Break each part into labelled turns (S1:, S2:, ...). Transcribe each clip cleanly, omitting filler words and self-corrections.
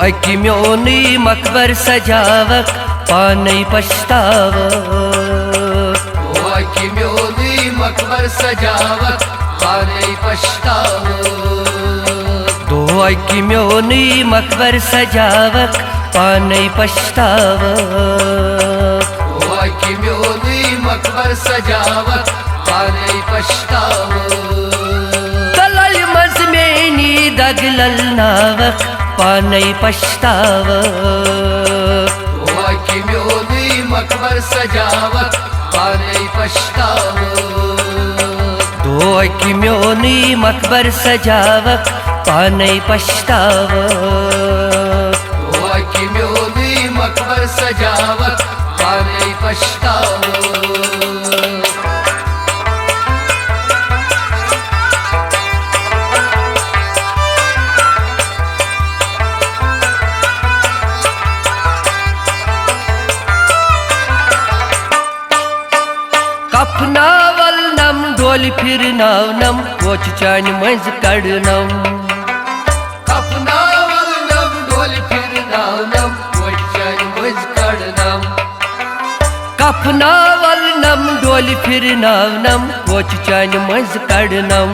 S1: अकि म्योनी मकबर सजावक पानै पछतावक।
S2: अकि म्योनी मकबर सजावक पानै पछतावक।
S1: अकि म्योनी मकबर सजावक पानै पछतावक।
S2: अकि म्योनी मकबर सजावक पानै पछतावक।
S1: तलल मजमेनी दगलल नावक पानै पछतावक।
S2: अकि म्योनी मकबर सजावक पानै पछतावक।
S1: अकि म्योनी मकबर सजावक पानै पछतावक।
S2: अकि म्योनी मकबर सजावक पानै पछतावक।
S1: कफनावल नम डोल फिरनावनम कोच चान मंज कड़नम।
S2: कफनावल नम डोल फिरनावनम कोच चान मंज कड़नम।
S1: कफनावल नम डोल फिरनावनम कोच चान मंज कड़नम।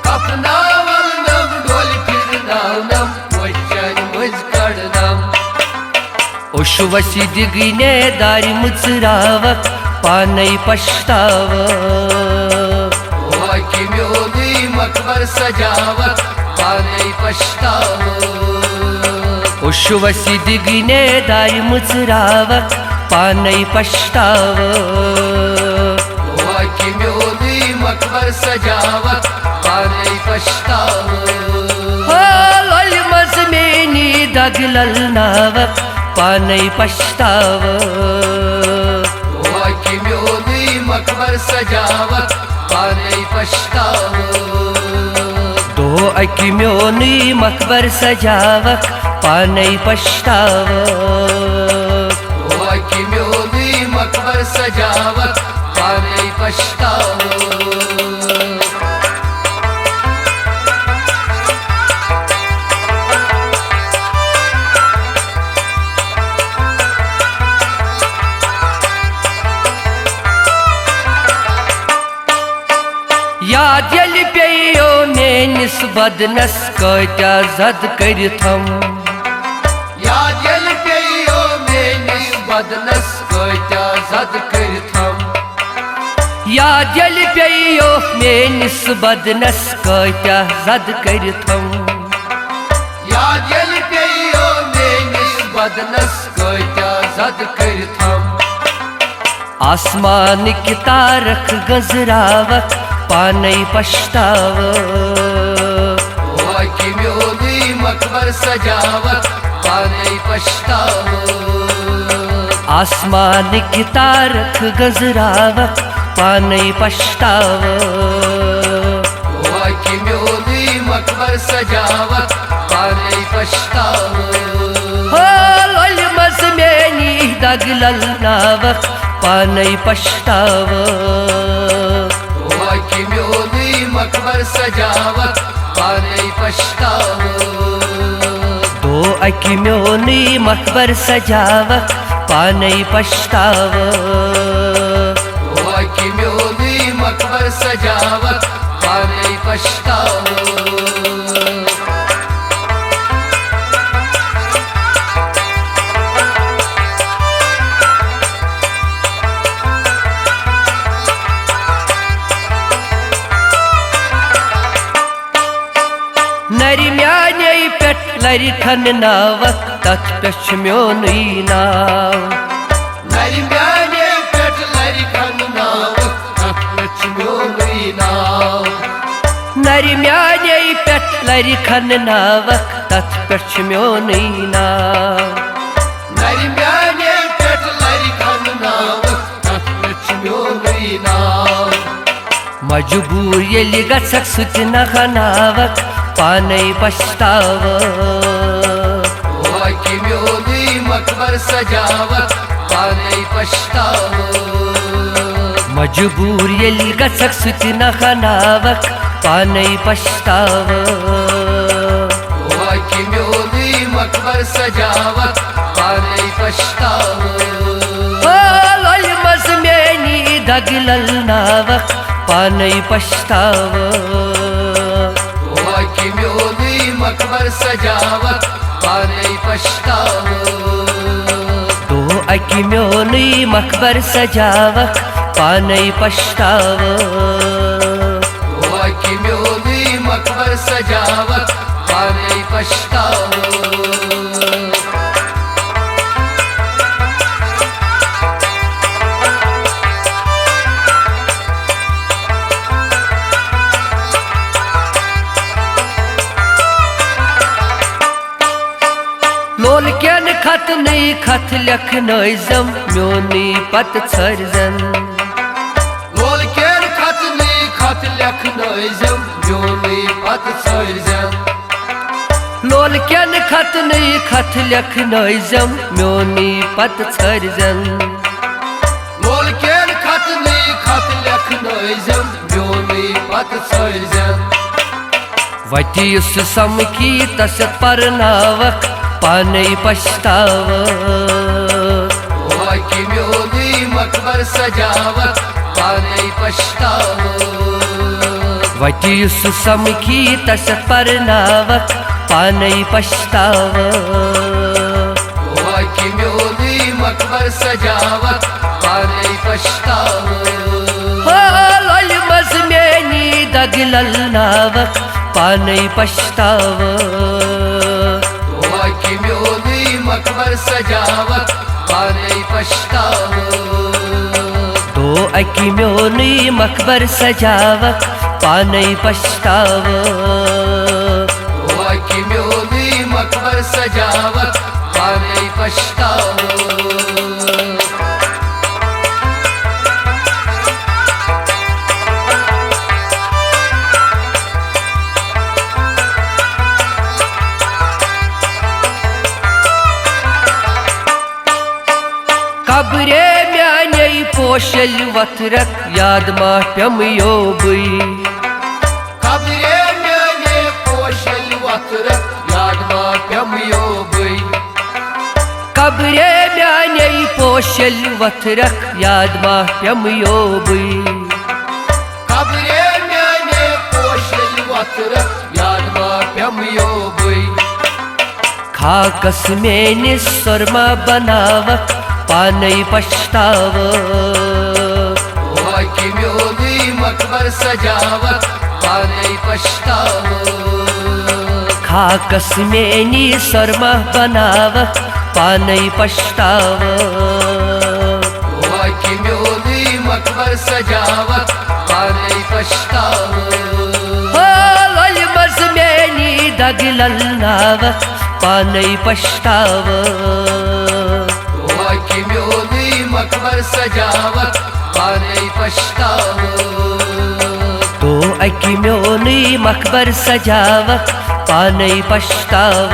S2: कफनावल नम डोल फिरनावनम कोच चान मंज कड़नम।
S1: उशवसी दिगने दारि मुचरावक पानै पछतावक।
S2: अकि म्योनी मकबर सजावक पानै पछतावक।
S1: उशवसी दिगने दारि मुचरावक पानै पछतावक।
S2: अकि म्योनी मकबर सजावक पानै पछतावक।
S1: लल मजमेनी दगलल नावक पानै पछतावक।
S2: अकि म्योनी मकबर सजावक पानै पछतावक।
S1: अकि म्योनी मकबर सजावक पानै पछतावक।
S2: अकि म्योनी मकबर सजावक पानै पछतावक।
S1: याद यलि पेयो मेनिस बदनस कत्या जद करिथम।
S2: याद यलि पेयो मेनिस बदनस कत्या जद करिथम।
S1: याद यलि पेयो मेनिस बदनस कत्या जद करिथम।
S2: याद यलि पेयो मेनिस बदनस कत्या जद करिथम।
S1: आसमान की तारक गजरावक पानै पछतावक।
S2: अकि म्योनी मकबर सजावक पानै पछतावक।
S1: आसमान की तारक गजरावक पानै पछतावक।
S2: अकि म्योनी मकबर सजावक पानै पछतावक।
S1: लल मजमेनी दगलल नावक पानै पछतावक।
S2: अकि म्योनी मकबर सजावक पानै पछतावक।
S1: अकि म्योनी मकबर सजावक पानै पछतावक।
S2: अकि म्योनी मकबर सजावक पानै पछतावक।
S1: नरि म्याने पेट लरि खन नावक तथ पेछ म्योनी नाव।
S2: नरि म्याने पेट लरि खन नावक तथ पेछ म्योनी नाव।
S1: नरि म्याने पेट लरि खन नावक तथ पेछ म्योनी नाव।
S2: नरि म्याने पेट लरि खन नावक तथ पेछ म्योनी नाव।
S1: मजबूर यलि गछक सुत न खनावक पानै पछतावक।
S2: अकि म्योनी मकबर सजावक पानै पछतावक।
S1: मजबूर यलि गछक सुत न खनावक पानै पछतावक।
S2: अकि म्योनी
S1: पानै पछताव
S2: कि म्योनी मकबर सजावत पानै पछताव
S1: तो अकि म्योनी मकबर सजावक पानै पछताव
S2: कि म्योनी मकबर सजावत पानै पछताव
S1: लोल कैन खत नहीं खत लिखनजम म्योनी पत छरजन
S2: लोल कैन खत नहीं खत लिखनजम म्योनी पत छरजन
S1: लोल कैन खत नहीं खत लिखनजम म्योनी पत छरजन
S2: लोल कैन खत नहीं खत लिखनजम म्योनी पत छरजन
S1: वटी उस समकी तस परनावक पानै पछताव
S2: कि म्योनी मकबर सजावत पानै पछताव
S1: वटी उस समकी तस परनावक पानै पछताव
S2: कि म्योनी मकबर सजावत पानै पछताव
S1: लल मजमेनी दगलल नावक पानै पछताव
S2: कि म्योनी मकबर सजावत पानै पछताव
S1: तो अकि म्योनी मकबर सजावक पानै पछताव
S2: कि म्योनी मकबर सजावत पानै पछताव
S1: कब्रे म्याने पोशल वथरक याद मा प्यम योबई
S2: कब्रे म्याने पोशल वथरक याद मा प्यम योबई
S1: कब्रे म्याने पोशल वथरक याद मा प्यम योबई
S2: कब्रे म्याने पोशल वथरक याद मा प्यम योबई
S1: खाकस मेनि सुरमा बनावक पानै पछताव
S2: कि म्योनी मकबर सजावत पानै पछताव
S1: खाकस मेनि सुरमा बनावक पानै पछताव
S2: कि म्योनी मकबर सजावत पानै पछताव
S1: लल मजमेनी दगलल नावक पानै पछताव
S2: कि म्योनी मकबर सजावत पानै पछताव
S1: तो अकि म्योनी मकबर सजावक पानै पछताव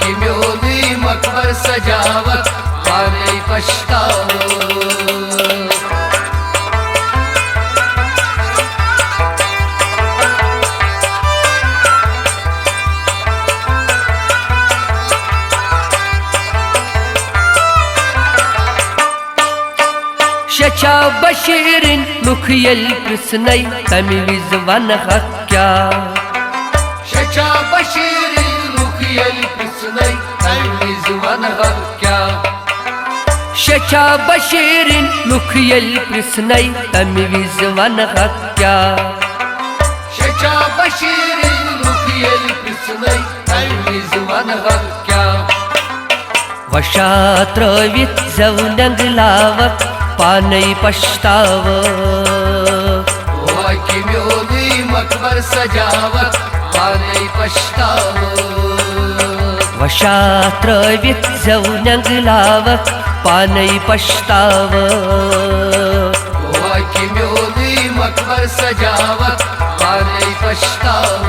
S2: कि म्योनी मकबर सजावत पानै पछताव
S1: शचा बशीरिन लुखयल प्रसनै तमि विज वन क्या
S2: शचा बशीरिन लुखयल प्रसनै तमि विज वन क्या
S1: शचा बशीरिन लुखयल प्रसनै तमि विज वन क्या
S2: शचा बशीरिन लुखयल प्रसनै तमि विज वन क्या
S1: वशा त्रवित जवनंग लावक पानै पछताव
S2: कि म्योनी मकबर सजावत पानै पछताव
S1: वशा त्रवित जवनंग लावक पानै पछताव
S2: कि म्योनी मकबर सजावत पानै पछताव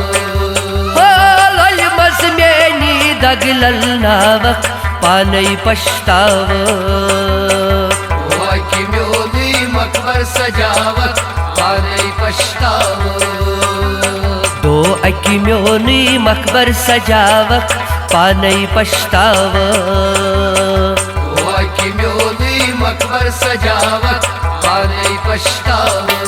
S1: लल मजमेनी दगलल नावक पानै पछताव
S2: कि म्योनी मकबर सजावत पानै पछताव
S1: तो अकि म्योनी मकबर सजावक पानै पछताव
S2: कि म्योनी मकबर सजावत पानै पछताव पछतावा